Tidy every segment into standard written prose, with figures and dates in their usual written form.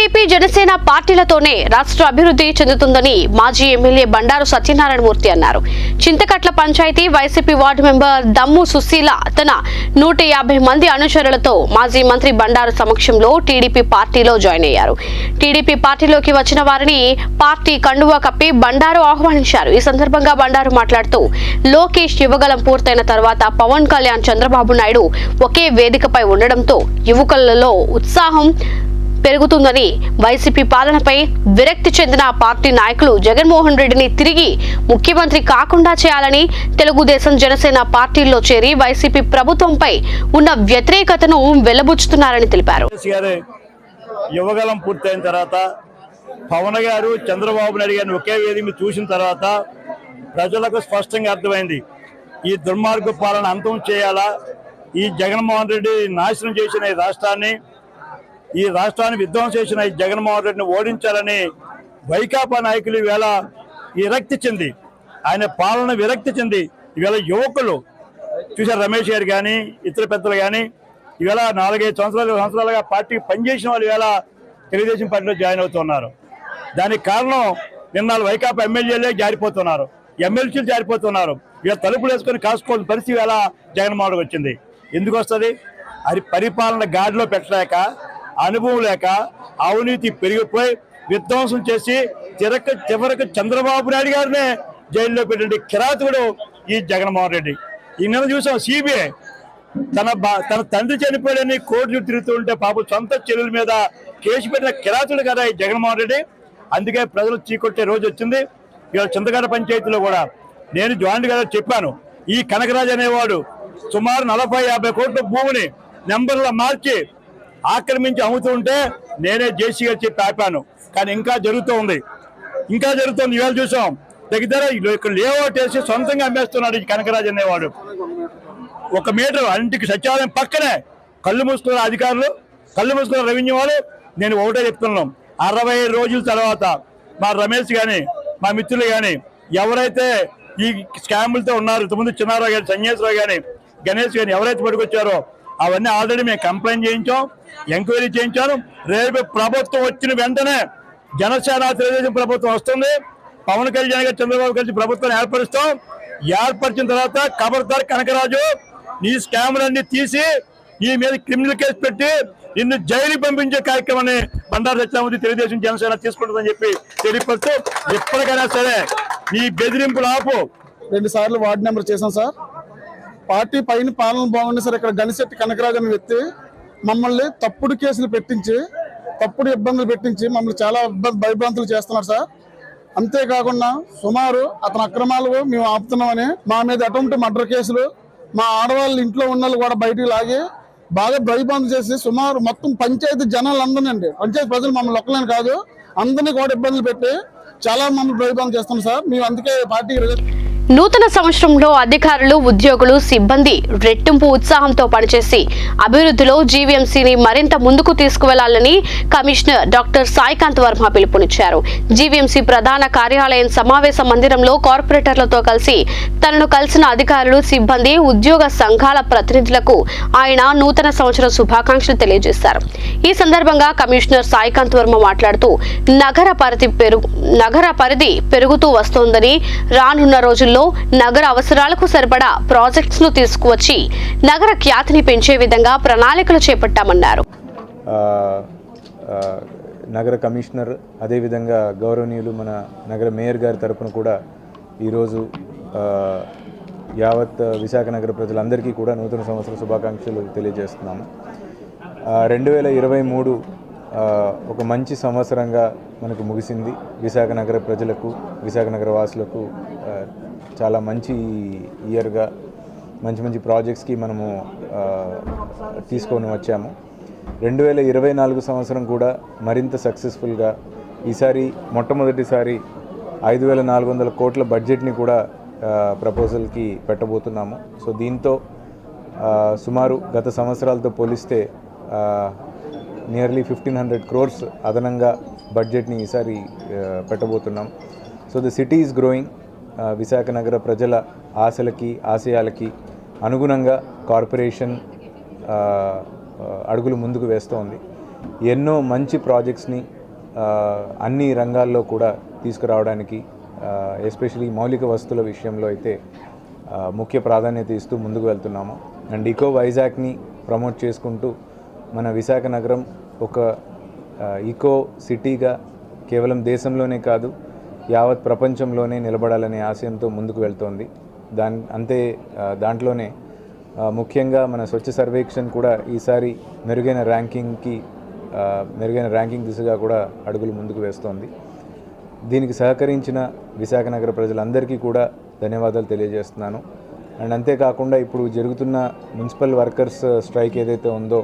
TDP Janasena పార్టీలతోనే రాష్ట్ర అభివృద్ధి చెందుతుందని మాజీ ఎమ్మెల్యే బండారు సత్యనారాయణమూర్తి అన్నారు. చింతకట్ల పంచాయతీ వైసీపీ వార్డు మెంబర్ దమ్ము సుశీల తన 150 మంది అనుచరులతో మాజీ మంత్రి బండారు సమక్షంలో టీడీపీ పార్టీలో జాయిన్ అయ్యారు. టీడీపీ పార్టీలోకి వచ్చిన వారిని పార్టీ కండువా కప్పి బండారు ఆహ్వానించారు. ఈ సందర్భంగా బండారు మాట్లాడుతూ లోకేష్ యువగలం పూర్తయిన తర్వాత పవన్ కళ్యాణ్, చంద్రబాబు నాయుడు ఒకే వేదికపై ఉండడంతో యువకులలో ఉత్సాహం పెరుగుతుందని, వైసీపీ పాలనపై విరక్తి చెందిన పార్టీ నాయకులు జగన్మోహన్ రెడ్డిని తిరిగి ముఖ్యమంత్రి కాకుండా చేయాలని తెలుగుదేశం, జనసేన పార్టీల్లో చేరి వైసీపీ ప్రభుత్వంపై ఉన్న వ్యతిరేకతను వెల్లబుచ్చుతున్నారని తెలిపారు. యువగలం పూర్తయిన తర్వాత పవన్ గారు, చంద్రబాబు నాయుడు గారిని ఒకే వేదిక చూసిన తర్వాత ప్రజలకు స్పష్టంగా అర్థమైంది, ఈ దుర్మార్గ పాలన అంతం చేయాలా, ఈ జగన్మోహన్ రెడ్డి నాశనం చేసిన ఈ రాష్ట్రాన్ని విధ్వంసం చేసిన ఈ జగన్మోహన్ రెడ్డిని ఓడించాలని వైకాపా నాయకులు ఈవేళ విరక్తి చెంది, ఆయన పాలన విరక్తి చెంది ఈవేళ యువకులు చూశారు. రమేష్ గారు కానీ ఇతర పెద్దలు కానీ ఈవేళ 4-5 సంవత్సరాలుగా పార్టీకి పనిచేసిన వాళ్ళు ఈవేళ తెలుగుదేశం పార్టీలో జాయిన్ అవుతున్నారు. దానికి కారణం నిన్న వైకాపా ఎమ్మెల్యేలే జారిపోతున్నారు, ఎమ్మెల్సీలు జారిపోతున్నారు. ఇవాళ తలుపులు వేసుకొని కాసుకోవాల్సిన పరిస్థితి ఈవేళ జగన్మోహన్ వచ్చింది. ఎందుకు వస్తుంది? అది పరిపాలన గాడిలో పెట్టలేక, అనుభవం లేక, అవినీతి పెరిగిపోయి విధ్వంసం చేసి చివరికి చంద్రబాబు నాయుడు గారినే జైల్లో పెట్టండి కిరాతకుడు ఈ జగన్మోహన్ రెడ్డి. ఈ నెల చూసాం, సిబిఐ తన తండ్రి చనిపోయాడని కోర్టు తిరుగుతూ ఉంటే పాపం సొంత చెల్లెల మీద కేసు పెట్టిన కిరాతుడు కదా ఈ జగన్మోహన్ రెడ్డి. అందుకే ప్రజలు చీకొట్టే రోజు వచ్చింది. ఇవాళ చింతగడ్డ పంచాయతీలో కూడా నేను జాయింట్ గారు చెప్పాను, ఈ కనకరాజు అనేవాడు సుమారు 40-50 కోట్ల భూమిని నెంబర్లో మార్చి ఆక్రమించి అమ్ముతూ ఉంటే నేనే జేసీ గారు చెప్పి ఆపాను. కానీ ఇంకా జరుగుతుంది. ఇవాళ చూసాం, దగ్గర ఇక్కడ లేఅవుట్ వేసి సొంతంగా అమ్మేస్తున్నాడు ఈ కనకరాజు అనేవాడు. 1 మీటర్ ఇంటికి సచివాలయం పక్కనే కళ్ళు మూసుకున్న అధికారులు, కళ్ళు మూసుకున్న రెవెన్యూ వాళ్ళు. నేను ఒకటే చెప్తున్నాం, 60 రోజుల తర్వాత మా రమేష్ కానీ, మా మిత్రులు కానీ ఎవరైతే ఈ స్కాములతో ఉన్నారు, ఇంతకుముందు చిన్నారావు కానీ, సన్యాసరావు కానీ, గణేష్ కానీ ఎవరైతే పట్టుకొచ్చారో అవన్నీ ఆల్రెడీ మేము కంప్లైంట్ చేయించాం, ఎంక్వైరీ చేయించాను. రేపు ప్రభుత్వం వచ్చిన వెంటనే జనసేన తెలుగుదేశం ప్రభుత్వం వస్తుంది, పవన్ కళ్యాణ్ గారు, చంద్రబాబు కలిసి ప్రభుత్వాన్ని ఏర్పరిచిన తర్వాత ఖబర్దార్ కనకరాజు, నీ స్కాములన్నీ తీసి నీ మీద క్రిమినల్ కేసు పెట్టి నిన్ను జైలు పంపించే కార్యక్రమాన్ని బండారు సత్యనారాయణమూర్తి తెలుగుదేశం, జనసేన తీసుకుంటుందని చెప్పి తెలియపరుస్తూ ఎప్పటికైనా సరే నీ బెదిరింపులు ఆపు. 2 సార్లు వార్డు నెంబర్ చేశాం సార్. పార్టీ పైన పాలన బాగుంది సార్. ఇక్కడ గణశెట్టి కనకరాజు అనే వ్యక్తి మమ్మల్ని తప్పుడు కేసులు పెట్టించి, తప్పుడు ఇబ్బందులు పెట్టించి మమ్మల్ని చాలా భయభ్రాంతులు చేస్తున్నారు సార్. అంతేకాకుండా సుమారు అతని అక్రమాలు మేము ఆపుతున్నామని మా మీద అటువంటి మర్డర్ కేసులు, మా ఆడవాళ్ళ ఇంట్లో ఉన్న వాళ్ళు కూడా బయటికి లాగి బాగా భయభ్రాంతులు చేసి సుమారు మొత్తం పంచాయతీ జనాలందరినీ, పంచాయతీ ప్రజలు మమ్మల్ని ఒక్కలేని కాదు అందరినీ కూడా ఇబ్బందులు పెట్టి చాలా మమ్మల్ని భయభ్రాంతులు చేస్తున్నాం సార్. మేము అందుకే పార్టీకి నూతన సంవత్సరంలో అధికారులు, ఉద్యోగులు, సిబ్బంది రెట్టింపు ఉత్సాహంతో పనిచేసి అభివృద్ధిలో జీవీఎంసీని మరింత ముందుకు తీసుకువెళ్లాలని కమిషనర్ డాక్టర్ సాయికాంత్ వర్మ పిలుపునిచ్చారు. జీవీఎంసీ ప్రధాన కార్యాలయం సమావేశ మందిరంలో కార్పొరేటర్లతో కలిసి తనను కలిసిన అధికారులు, సిబ్బంది, ఉద్యోగ సంఘాల ప్రతినిధులకు ఆయన నూతన సంవత్సర శుభాకాంక్షలు తెలియజేశారు. ఈ సందర్భంగా కమిషనర్ సాయికాంత్ వర్మ మాట్లాడుతూ నగర పరిధి పెరుగుతూ వస్తోందని, రానున్న రోజుల్లో నగర అవసరాలకు సరిపడా ప్రాజెక్ట్స్ ను తీసుకువచ్చి నగర ఖ్యాతిని పెంచే విధంగా ప్రణాళికలు చేపట్టామన్నారు. నగర కమిషనర్ అదేవిధంగా గౌరవనీయులు మన నగర మేయర్ గారి తరపున కూడా ఈరోజు యావత్ విశాఖ నగర ప్రజలందరికీ కూడా నూతన సంవత్సర శుభాకాంక్షలు తెలియజేస్తున్నాము. 2023 ఒక మంచి సంవత్సరంగా మనకు ముగిసింది. విశాఖ నగర ప్రజలకు, విశాఖ నగర వాసులకు చాలా మంచి ఇయర్గా మంచి ప్రాజెక్ట్స్కి మనము తీసుకొని వచ్చాము. 2024 సంవత్సరం కూడా మరింత సక్సెస్ఫుల్గా ఈసారి మొట్టమొదటిసారి 5,400 కోట్ల బడ్జెట్ని కూడా ప్రపోజల్కి పెట్టబోతున్నాము. సో దీంతో సుమారు గత సంవత్సరాలతో పోలిస్తే నియర్లీ 1,500 crores అదనంగా బడ్జెట్ని ఈసారి పెట్టబోతున్నాం. So the city is growing. Visakha నగర ప్రజల ఆశలకి, ఆశయాలకి అనుగుణంగా కార్పొరేషన్ అడుగులు ముందుకు వేస్తోంది. ఎన్నో మంచి ప్రాజెక్ట్స్ని అన్ని రంగాల్లో కూడా తీసుకురావడానికి ఎస్పెషలీ మౌలిక వస్తువుల విషయంలో అయితే ముఖ్య ప్రాధాన్యత ఇస్తూ ముందుకు వెళ్తున్నాము. అండ్ ఈకో వైజాగ్ని ప్రమోట్ చేసుకుంటూ మన విశాఖ నగరం ఒక ఈకో సిటీగా కేవలం దేశంలోనే కాదు యావత్ ప్రపంచంలోనే నిలబడాలనే ఆశయంతో ముందుకు వెళ్తోంది. దాంట్లోనే ముఖ్యంగా మన స్వచ్ఛ సర్వేక్షణ్ కూడా ఈసారి మెరుగైన ర్యాంకింగ్ దిశగా కూడా అడుగులు ముందుకు వేస్తోంది. దీనికి సహకరించిన విశాఖ నగర ప్రజలందరికీ కూడా ధన్యవాదాలు తెలియజేస్తున్నాను. అండ్ అంతేకాకుండా ఇప్పుడు జరుగుతున్న మున్సిపల్ వర్కర్స్ స్ట్రైక్ ఏదైతే ఉందో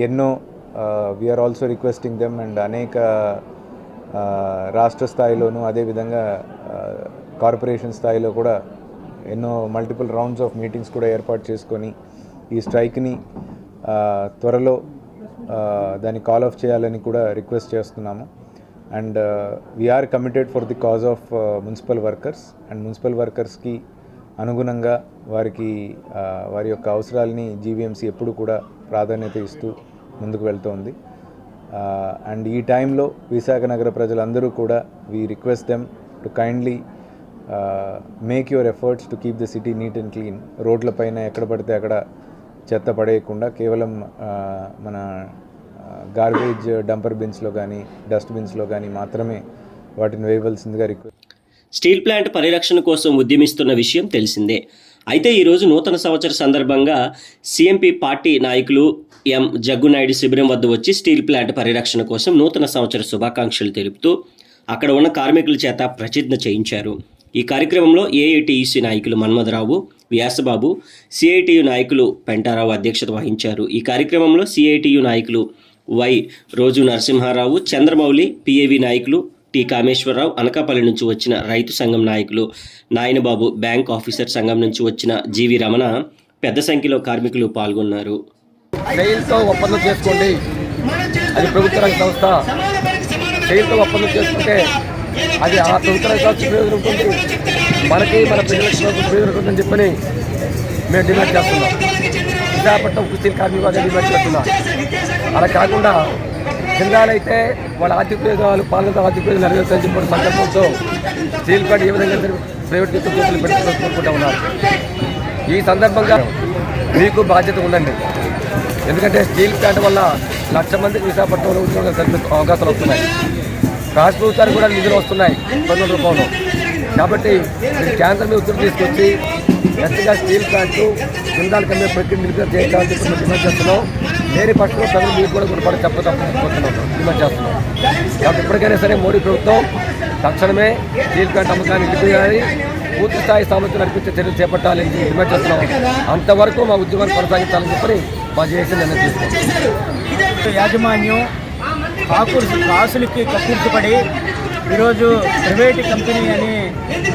ఎన్నో we are also requesting them and అనేక రాష్ట్ర స్థాయిలోనూ అదేవిధంగా కార్పొరేషన్ స్థాయిలో కూడా ఎన్నో మల్టిపుల్ రౌండ్స్ ఆఫ్ మీటింగ్స్ కూడా ఏర్పాటు చేసుకొని ఈ స్ట్రైక్ని త్వరలో దాన్ని కాల్ ఆఫ్ చేయాలని కూడా రిక్వెస్ట్ చేస్తున్నాము. And we are committed for the cause of municipal workers and municipal వర్కర్స్కి అనుగుణంగా వారి యొక్క అవసరాలని జీవీఎంసీ ఎప్పుడు కూడా ప్రాధాన్యత ఇస్తూ ముందుకు వెళ్తోంది. అండ్ ఈ టైంలో విశాఖ నగర ప్రజలందరూ కూడా we request them to kindly make your efforts to keep the city neat and clean. రోడ్లపైన ఎక్కడ పడితే అక్కడ చెత్త పడేయకుండా కేవలం మన గార్బేజ్ డంపర్ బిన్స్లో కానీ డస్ట్బిన్స్లో కానీ మాత్రమే వాటిని వేయవలసిందిగా రిక్వెస్ట్. స్టీల్ ప్లాంట్ పరిరక్షణ కోసం ఉద్యమిస్తున్న విషయం తెలిసిందే. అయితే ఈరోజు నూతన సంవత్సర సందర్భంగా సిఎంపి పార్టీ నాయకులు ఎం జగ్గునాయుడు శిబిరం వద్ద వచ్చి స్టీల్ ప్లాంట్ పరిరక్షణ కోసం నూతన సంవత్సర శుభాకాంక్షలు తెలుపుతూ అక్కడ ఉన్న కార్మికుల చేత ప్రతిజ్ఞ చేయించారు. ఈ కార్యక్రమంలో ఏఐటీయూసీ నాయకులు మన్మథరావు, వ్యాసబాబు, సిఐటియు నాయకులు పెంటారావు అధ్యక్షత వహించారు. ఈ కార్యక్రమంలో సిఐటియు నాయకులు వై రోజు నరసింహారావు, చంద్రమౌళి, పిఏవి నాయకులు టి కామేశ్వరరావు, అనకాపల్లి నుంచి వచ్చిన రైతు సంఘం నాయకులు నాయనబాబు, బ్యాంక్ ఆఫీసర్ సంఘం నుంచి వచ్చిన జీవి రమణ పెద్ద సంఖ్యలో కార్మికులు పాల్గొన్నారు. సెయిల్తో ఒప్పందం చేసుకోండి, అది ప్రభుత్వ రంగ సంస్థ. సెయిల్తో ఒప్పందం చేసుకుంటే అది ఆ ప్రభుత్వ రంగ సంస్థ ప్రయోజనం ఉంటుంది, మనకి మన ప్రజలకు ప్రయోజనం ఉంటుందని చెప్పని మేము డిమాండ్ చేస్తున్నాం. విశాఖపట్నం స్టీల్ కార్మికులు డిమాండ్ చేస్తున్నాం. అలా కాకుండా జిల్లాలైతే వాళ్ళ ఆర్థిక ప్రయోజనాలు పాలనతో ఆర్థిక ప్రయోజనాలు నెరవేర్చాలని చెప్పిన సంకల్పంతో స్టీల్ ప్లాంట్ ఏ విధంగా ప్రైవేట్ చేతులు పెట్టుకుంటూ ఉన్నారు. ఈ సందర్భంగా మీకు బాధ్యత ఉందండి. ఎందుకంటే స్టీల్ ప్లాంట్ వల్ల 1,00,000 మందికి విశాఖపట్నంలో ఉద్యోగాలు కల్పించే అవకాశాలు వస్తున్నాయి. రాష్ట్ర ప్రభుత్వానికి కూడా నిధులు వస్తున్నాయి పన్నుల రూపంలో. కాబట్టి మీరు కేంద్రం మీద ఒత్తిడి తీసుకొచ్చి గట్టిగా స్టీల్ ప్లాంట్ జిందాల్ కమ్మే ప్రక్రియ నిలుపుదల చేయాలని చెప్పి మేము డిమాండ్ చేస్తున్నాం. లేని పక్షంలో ప్రజలు మీరు కూడా గుణపడి చెప్పకపోతున్నాం డిమాండ్ చేస్తున్నాం. కాబట్టి ఇప్పటికైనా సరే మోడీ ప్రభుత్వం తక్షణమే స్టీల్ ప్లాంట్ అమ్మకాన్ని నిలిపివేయాలి, పూర్తి స్థాయి సామర్థ్యం నడిపించే చర్యలు చేపట్టాలని డిమాండ్ చేస్తున్నాం. అంతవరకు మా ఉద్యోగాన్ని కొనసాగించాలని చెప్పి మా జేఏసీ నిర్ణయం తీసుకుంటాం. యాజమాన్యం కాసులకి కక్కుర్తిపడి ఈరోజు ప్రైవేట్ కంపెనీ అని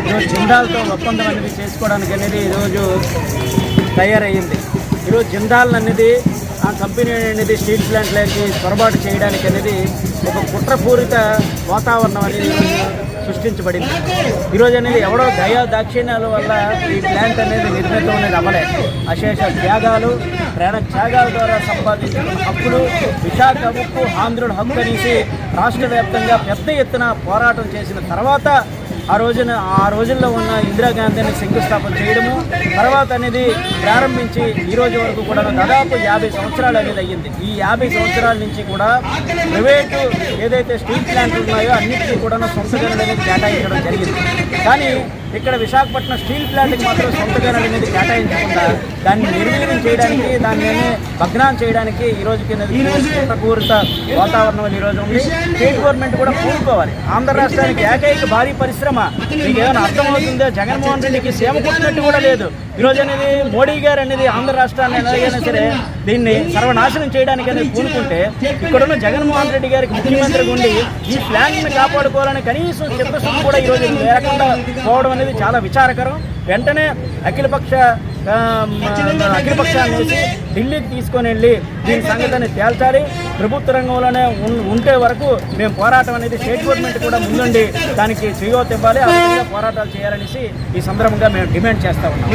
ఈరోజు జిందాల్తో ఒప్పందం అనేది చేసుకోవడానికి అనేది ఈరోజు తయారయ్యింది. ఈరోజు జిందాల్ అనేది ఆ కంపెనీ అనేది స్టీల్ ప్లాంట్లోకి చొరబాటు చేయడానికి అనేది ఒక కుట్రపూరిత వాతావరణం అనేది సృష్టించబడింది. ఈరోజు అనేది ఎవడో దాక్షిణ్యాల వల్ల ఈ ప్లాంట్ అనేది నిర్మితం అనేది అమలే. అశేష త్యాగాలు, ప్రాణ త్యాగాల ద్వారా సంపాదించిన హక్కులు, విశాఖ ఉక్కు ఆంధ్రుల హక్కు అనేసి రాష్ట్ర వ్యాప్తంగా పెద్ద ఎత్తున పోరాటం చేసిన తర్వాత ఆ రోజుల్లో ఉన్న ఇందిరాగాంధీని శంకుస్థాపన చేయడము, తర్వాత అనేది ప్రారంభించి ఈ రోజు వరకు కూడా దాదాపు 50 సంవత్సరాలు అనేది అయ్యింది. ఈ 50 సంవత్సరాల నుంచి కూడా ప్రైవేటు ఏదైతే స్టీల్ ప్లాంట్లు ఉన్నాయో అన్నిటికీ కూడా సొంత గనులు అనేది కేటాయించడం జరిగింది. కానీ ఇక్కడ విశాఖపట్నం స్టీల్ ప్లాంట్కి మాత్రం సొంత గనులు అనేది కేటాయించకుండా దాన్ని నిర్వీర్యం చేయడానికి, దాన్ని భగ్నం చేయడానికి ఈ రోజుకి కుట్రపూరిత వాతావరణం ఈరోజు ఉంది. స్టేట్ గవర్నమెంట్ కూడా పూనుకోవాలి. ఆంధ్ర రాష్ట్రానికి ఏకైక భారీ పరిశ్రమ మీకు ఏమైనా అర్థమవుతుందో, జగన్మోహన్ రెడ్డికి సేవ కొట్టినట్టు కూడా లేదు. ఈరోజు అనేది మోడీ గారు అనేది ఆంధ్ర రాష్ట్రాన్ని ఎలాగైనా సరే దీన్ని సర్వనాశనం చేయడానికి అనేది పూనుకుంటే ఇక్కడున్న జగన్మోహన్ రెడ్డి గారికి ముఖ్యమంత్రిగా ఉండి ఈ ప్లాంట్ని కాపాడుకోవాలని కనీసం చిత్తశుద్ధి కూడా ఈరోజు లేకుండా పోవడం అనేది చాలా విచారకరం. వెంటనే అఖిలపక్షాన్ని వేసి ఢిల్లీకి తీసుకొని వెళ్ళి దీని సంగతిని తేల్చాలి. ప్రభుత్వ రంగంలోనే ఉంటే వరకు మేము పోరాటం అనేది స్టేట్ గవర్నమెంట్ కూడా ముందుండి దానికి చేయూత ఇవ్వాలి, ఆ విధంగా పోరాటాలు చేయాలనేసి ఈ సందర్భంగా మేము డిమాండ్ చేస్తా ఉన్నాం.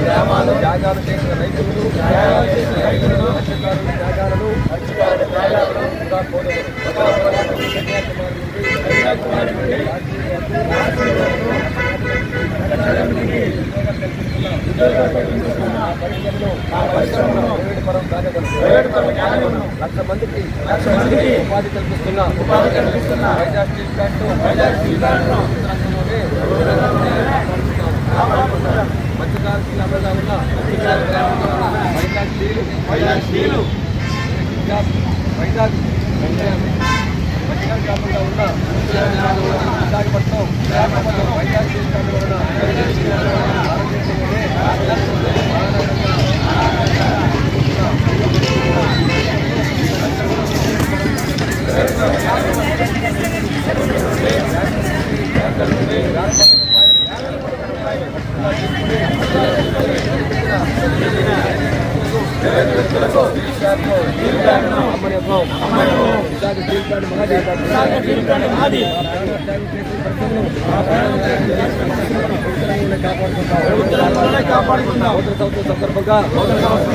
గ్రామాలు త్యాగాలు చేసిన రైతులను లక్ష మందికి ఉపాధి కల్పిస్తున్న వైజాగ్ స్టీల్ ప్లాంట్ మధ్యకాలకి అమలుగా ఉన్న వైజాగ్ స్టీలు వైజాగ్ మధ్యకాలంగా ఉన్న విశాఖపట్నం వైజాగ్ స్టీల్ ప్లాంట్ వలన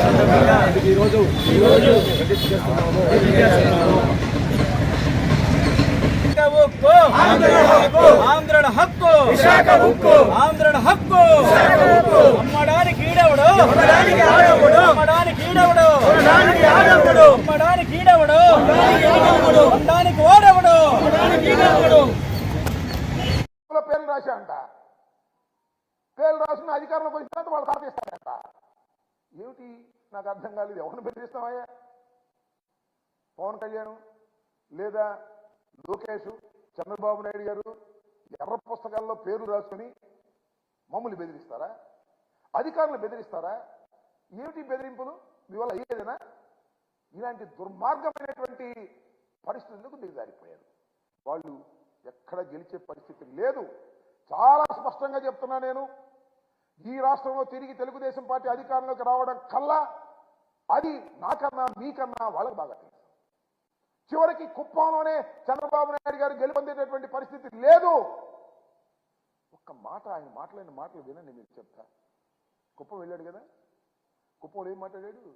సందర్భంగా ఈరోజు ఆంధ్రుల హక్కు ఆంధ్రుల హక్కు అమ్మడానికి ఈడవడు అమ్మడానికి ఈడవడు అమ్మడానికి ఈడవడు అమ్మడానికి ఓడవడు పేర్లు రాశాడంట. పేర్లు రాసిన అధికారంలోకి వచ్చినంత వాళ్ళు సాధిస్తాడంట. ఏమిటి నాకు అర్థం కాలేదు. ఎవరిని బెదిరిస్తామయ్యా? పవన్ కళ్యాణ్ లేదా లోకేష్, చంద్రబాబు నాయుడు గారు ఎర్ర పుస్తకాల్లో పేర్లు రాసుకుని మమ్మల్ని బెదిరిస్తారా? అధికారులు బెదిరిస్తారా? ఏమిటి బెదిరింపులు? మీ వల్ల అయ్యేదేనా? ఇలాంటి దుర్మార్గమైనటువంటి పరిస్థితులకు దిగజారిపోయారు. వాళ్ళు ఎక్కడ గెలిచే పరిస్థితి లేదు. చాలా స్పష్టంగా చెప్తున్నా నేను, ఈ రాష్ట్రంలో తిరిగి తెలుగుదేశం పార్టీ అధికారంలోకి రావడం కల్లా అది నాకన్నా మీకన్నా వాళ్ళకి బాగా తెలుసు. చివరికి కుప్పంలోనే చంద్రబాబు నాయుడు గారు గెలుపొందేటటువంటి పరిస్థితి లేదు. ఒక్క మాట, ఆయన మాట్లాడిన మాటలు వినండి, మీరు చెప్తా. కుప్పం వెళ్ళాడు కదా, కుప్పంలో ఏం మాట్లాడాడు?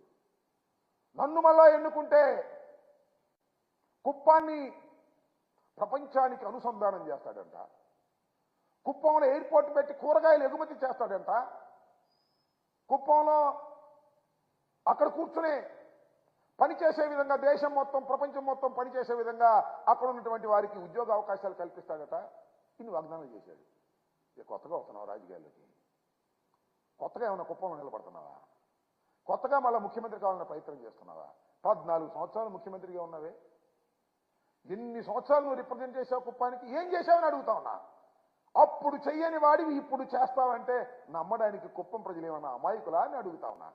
నన్ను మళ్ళా ఎన్నుకుంటే కుప్పాన్ని ప్రపంచానికి అనుసంధానం చేస్తాడంట. కుప్పంలో ఎయిర్పోర్ట్ పెట్టి కూరగాయలు ఎగుమతి చేస్తాడంట. కుప్పంలో అక్కడ కూర్చుని పనిచేసే విధంగా దేశం మొత్తం, ప్రపంచం మొత్తం పనిచేసే విధంగా అక్కడ ఉన్నటువంటి వారికి ఉద్యోగ అవకాశాలు కల్పిస్తాడట. ఇన్ని వాగ్దానాలు చేశాడు. కొత్తగా వస్తున్నావు రాజకీయాల్లోకి? కొత్తగా ఏమైనా కుప్పంలో నిలబడుతున్నావా? కొత్తగా మళ్ళీ ముఖ్యమంత్రి కావాలన్న ప్రయత్నం చేస్తున్నావా? 14 సంవత్సరాలు ముఖ్యమంత్రిగా ఉన్నావే, ఎన్ని సంవత్సరాలు నువ్వు రిప్రజెంట్ చేసావు కుప్పానికి? ఏం చేసావని అడుగుతా ఉన్నా. అప్పుడు చెయ్యని వాడివి ఇప్పుడు చేస్తావంటే నమ్మడానికి కుప్పం ప్రజలు ఏమన్నా అమాయకులా అని అడుగుతా ఉన్నా.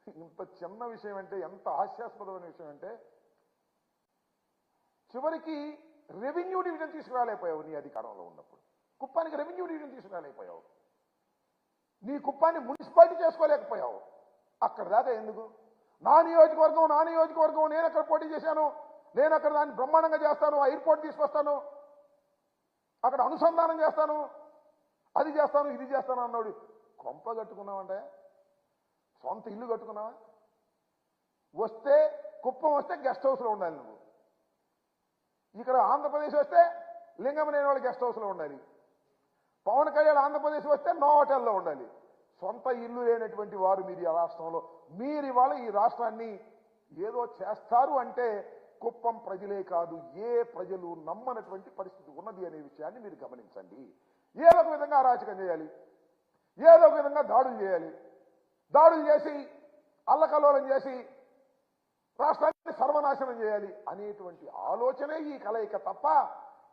ఇంత చిన్న విషయం అంటే, ఎంత హాస్యాస్పదమైన విషయం అంటే, చివరికి రెవెన్యూ డివిజన్ తీసుకురాలేకపోయావు నీ అధికారంలో ఉన్నప్పుడు. కుప్పానికి రెవెన్యూ డివిజన్ తీసుకురాలేకపోయావు. నీ కుప్పాన్ని మున్సిపాలిటీ చేసుకోలేకపోయావు. అక్కడ దాకా ఎందుకు? నా నియోజకవర్గం నేను అక్కడ పోటీ చేశాను, నేను అక్కడ దాన్ని బ్రహ్మాండంగా చేస్తాను, ఆ ఎయిర్పోర్ట్ తీసుకొస్తాను, అక్కడ అనుసంధానం చేస్తాను, అది చేస్తాను, ఇది చేస్తాను అన్నాడు. కొంప కట్టుకున్నావంటే, సొంత ఇల్లు కట్టుకున్నావా? వస్తే కుప్పం వస్తే గెస్ట్ హౌస్లో ఉండాలి నువ్వు. ఇక్కడ ఆంధ్రప్రదేశ్ వస్తే లింగమనేని వాళ్ళు గెస్ట్ హౌస్లో ఉండాలి. పవన్ కళ్యాణ్ ఆంధ్రప్రదేశ్ వస్తే నో హోటల్లో ఉండాలి. సొంత ఇల్లు లేనటువంటి వారు మీరు ఈ రాష్ట్రంలో. మీరు ఇవాళ ఈ రాష్ట్రాన్ని ఏదో చేస్తారు అంటే కుప్పం ప్రజలే కాదు, ఏ ప్రజలు నమ్మనటువంటి పరిస్థితి ఉన్నది అనే విషయాన్ని మీరు గమనించండి. ఏదో ఒక విధంగా అరాచకం చేయాలి, ఏదో ఒక విధంగా దాడులు చేయాలి, దాడులు చేసి అల్లకల్లోలం చేసి రాష్ట్రాన్ని సర్వనాశనం చేయాలి అనేటువంటి ఆలోచనే ఈ కలయిక తప్ప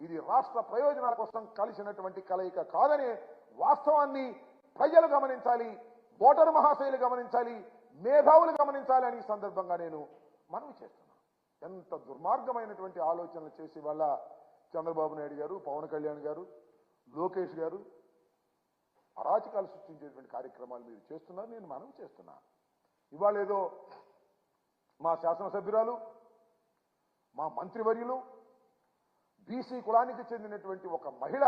ఇది రాష్ట్ర ప్రయోజనాల కోసం కలిసినటువంటి కలయిక కాదనే వాస్తవాన్ని ప్రజలు గమనించాలి, ఓటరు మహాశయులు గమనించాలి, మేధావులు గమనించాలి అని ఈ సందర్భంగా నేను మనవి చేస్తున్నాను. ఎంత దుర్మార్గమైనటువంటి ఆలోచనలు చేసి వాళ్ళ చంద్రబాబు నాయుడు గారు, పవన్ కళ్యాణ్ గారు, లోకేష్ గారు అరాచకాలు సృష్టించేటువంటి కార్యక్రమాలు మీరు చేస్తున్నారు. నేను మనవి చేస్తున్నా. ఇవాళ ఏదో మా శాసనసభ్యురాలు మా మంత్రివర్యులు బీసీ కులానికి చెందినటువంటి ఒక మహిళ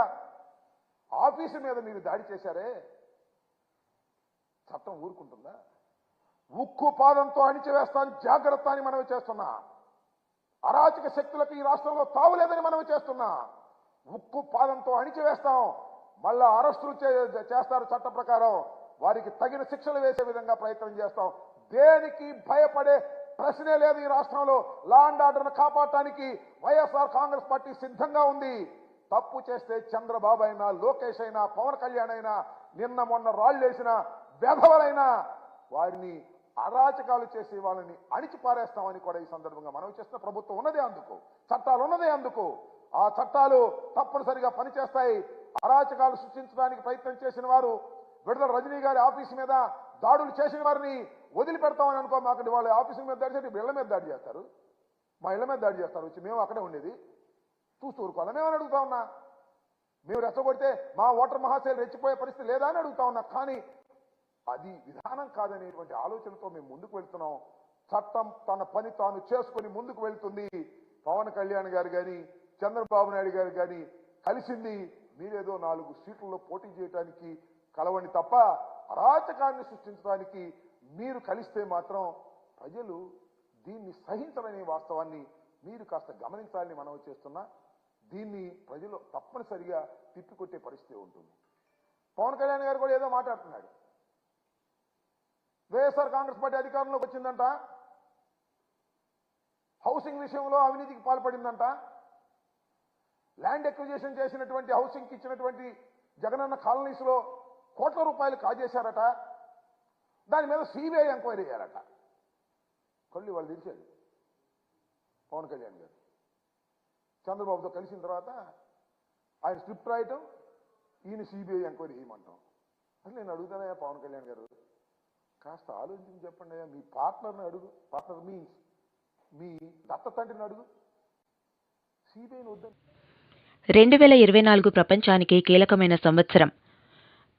ఆఫీసు మీద మీరు దాడి చేశారే, చట్టం ఊరుకుంటుందా? ఉక్కు పాదంతో అణిచివేస్తాను జాగ్రత్త అని మనవి చేస్తున్నా. అరాచక శక్తులకు ఈ రాష్ట్రంలో తావులేదని మనవి చేస్తున్నా. ఉక్కు పాదంతో అణిచివేస్తాం, మళ్ళా అరెస్టులు చేస్తారు చట్ట ప్రకారం, వారికి తగిన శిక్షలు వేసే విధంగా ప్రయత్నం చేస్తాం. దేనికి భయపడే ప్రశ్నే లేదు. ఈ రాష్ట్రంలో లా అండ్ ఆర్డర్ను కాపాడటానికి వైఎస్ఆర్ కాంగ్రెస్ పార్టీ సిద్ధంగా ఉంది. తప్పు చేస్తే చంద్రబాబు అయినా, లోకేష్ అయినా, పవన్ కళ్యాణ్ అయినా, నిన్న మొన్న రాళ్లేసిన వెధవలైనా వారిని అరాచకాలు చేసి వాళ్ళని అణిచి పారేస్తామని కూడా ఈ సందర్భంగా మనం చేస్తున్న ప్రభుత్వం ఉన్నదే అందుకు, చట్టాలు ఉన్నదే అందుకు. ఆ చట్టాలు తప్పనిసరిగా పనిచేస్తాయి. అరాచకాలు సృష్టించడానికి ప్రయత్నం చేసిన వారు, విడుదల రజనీ గారి ఆఫీసు మీద దాడులు చేసిన వారిని వదిలిపెడతామని అనుకో. మాకు వాళ్ళ ఆఫీసుల మీద దాడి చేసి ఇళ్ల మీద దాడి చేస్తారు, మా ఇళ్ల మీద దాడి చేస్తారు. వచ్చి మేము అక్కడే ఉండేది చూస్తూ ఊరుకోవాలి. మేమని అడుగుతా ఉన్నా. మేము రెచ్చగొడితే మా ఓటర్ మహాశైలు రెచ్చిపోయే పరిస్థితి లేదా అని అడుగుతా ఉన్నా. కానీ అది విధానం కాదనేటువంటి ఆలోచనతో మేము ముందుకు వెళ్తున్నాం. చట్టం తన పని తాను చేసుకుని ముందుకు వెళ్తుంది. పవన్ కళ్యాణ్ గారు కానీ, చంద్రబాబు నాయుడు గారు కానీ కలిసింది మీరేదో 4 సీట్లలో పోటీ చేయడానికి కలవండి తప్ప అరాచకాన్ని సృష్టించడానికి మీరు కలిస్తే మాత్రం ప్రజలు దీన్ని సహించరనే వాస్తవాన్ని మీరు కాస్త గమనించాలని మనవి చేస్తున్నా. దీన్ని ప్రజలు తప్పనిసరిగా తిప్పికొట్టే పరిస్థితి ఉంటుంది. పవన్ కళ్యాణ్ గారు కూడా ఏదో మాట్లాడుతున్నాడు. వైఎస్ఆర్ కాంగ్రెస్ పార్టీ అధికారంలోకి వచ్చిందంట, హౌసింగ్ విషయంలో అవినీతికి పాల్పడిందంట, ల్యాండ్ ఎక్విజిషన్ చేసినటువంటి హౌసింగ్కి ఇచ్చినటువంటి జగనన్న కాలనీస్ లో కోట్ల రూపాయలు కాజేశారట. దాని మీద సిబిఐ ఎంక్వైరీ చేయాలట. కళ్ళు వాళ్ళు తెరిచాడు పవన్ కళ్యాణ్ గారు. చంద్రబాబుతో కలిసిన తర్వాత ఆయన స్క్రిప్ట్ రాయటం, ఈయన సిబిఐ ఎంక్వైరీ చేయమంటాం. అసలు నేను అడుగుతానయ్యా పవన్ కళ్యాణ్ గారు, కాస్త ఆలోచించి చెప్పండి అయ్యా. మీ పార్ట్నర్ని అడుగు, పార్ట్నర్ మీన్స్ మీ దత్త తండ్రిని అడుగు, సిబిఐని వద్దని. 2024 ప్రపంచానికి కీలకమైన సంవత్సరం.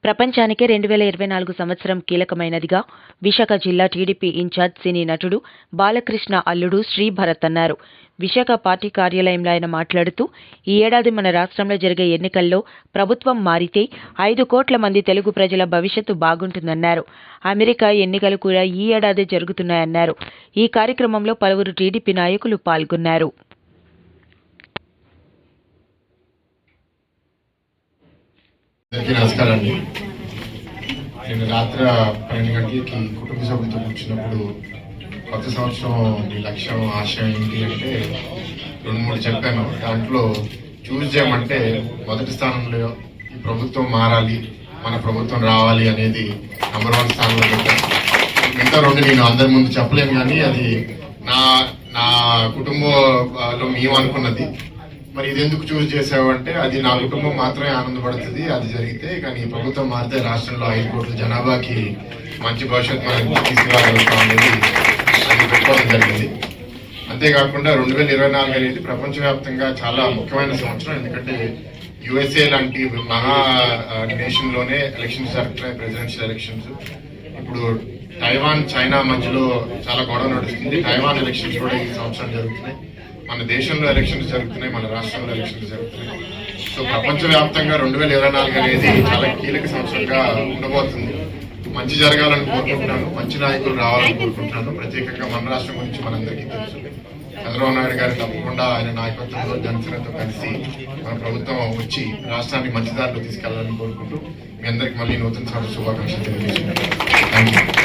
ప్రపంచానికే 2024 సంవత్సరం కీలకమైనదిగా విశాఖ జిల్లా టీడీపీ ఇన్ఛార్జ్ సినీ నటుడు బాలకృష్ణ అల్లుడు శ్రీభరత్ అన్నారు. విశాఖ పార్టీ కార్యాలయంలో ఆయన మాట్లాడుతూ, ఈ ఏడాది మన రాష్ట్రంలో జరిగే ఎన్నికల్లో ప్రభుత్వం మారితే 5 కోట్ల మంది తెలుగు ప్రజల భవిష్యత్తు బాగుంటుందన్నారు. అమెరికా ఎన్నికలు కూడా ఈ ఏడాదే జరుగుతున్నాయన్నారు. ఈ కార్యక్రమంలో పలువురు టీడీపీ నాయకులు పాల్గొన్నారు. అందరికీ నమస్కారం అండి. నేను రాత్రి 12 గంటలకి కుటుంబ సభ్యులతో కూర్చున్నప్పుడు కొత్త సంవత్సరం మీ లక్ష్యం ఆశయం ఏంటి అంటే 2-3 చెప్పాను. దాంట్లో చూస్ చేయమంటే మొదటి స్థానంలో ఈ ప్రభుత్వం మారాలి, మన ప్రభుత్వం రావాలి అనేది నంబర్ 1 స్థానంలో పెట్టాను. మిగతా 2 నేను అందరి ముందు చెప్పలేను, కానీ అది నా కుటుంబంలో మేము అనుకున్నది. మరి ఇది ఎందుకు చూస్ చేసావు అంటే, అది నా కుటుంబం మాత్రమే ఆనందపడుతుంది అది జరిగితే, కానీ ప్రభుత్వం మారితే రాష్ట్రంలో 5 కోట్ల జనాభాకి మంచి భవిష్యత్తు మనం తీసుకురాగలుగుతాం అనేది అది పెట్టుకోవడం జరిగింది. అంతేకాకుండా 2024 అనేది ప్రపంచవ్యాప్తంగా చాలా ముఖ్యమైన సంవత్సరం. ఎందుకంటే యుఎస్ఏ లాంటి మహా నేషన్ లోనే ఎలక్షన్స్ జరుగుతున్నాయి, ప్రెసిడెన్షియల్ ఎలక్షన్స్. ఇప్పుడు తైవాన్ చైనా మధ్యలో చాలా గొడవ నడుస్తుంది. తైవాన్ ఎలక్షన్స్ కూడా ఈ సంవత్సరం జరుగుతున్నాయి. మన దేశంలో ఎలక్షన్స్ జరుగుతున్నాయి, మన రాష్ట్రంలో ఎలక్షన్స్ జరుగుతున్నాయి. సో ప్రపంచవ్యాప్తంగా 2024 అనేది చాలా కీలక సంవత్సరంగా ఉండబోతుంది. మంచి జరగాలని కోరుకుంటున్నాను, మంచి నాయకులు రావాలని కోరుకుంటున్నాను. ప్రత్యేకంగా మన రాష్ట్రం గురించి మనందరికీ తెలుసు. చంద్రబాబు నాయుడు గారు తప్పకుండా ఆయన నాయకత్వంలో జనసేనతో కలిసి మన ప్రభుత్వం వచ్చి రాష్ట్రాన్ని మంచి దారిలో తీసుకెళ్లాలని కోరుకుంటూ మీ అందరికి మళ్ళీ నూతన సంవత్సర శుభాకాంక్షలు తెలియజేస్తున్నాను. Thank you.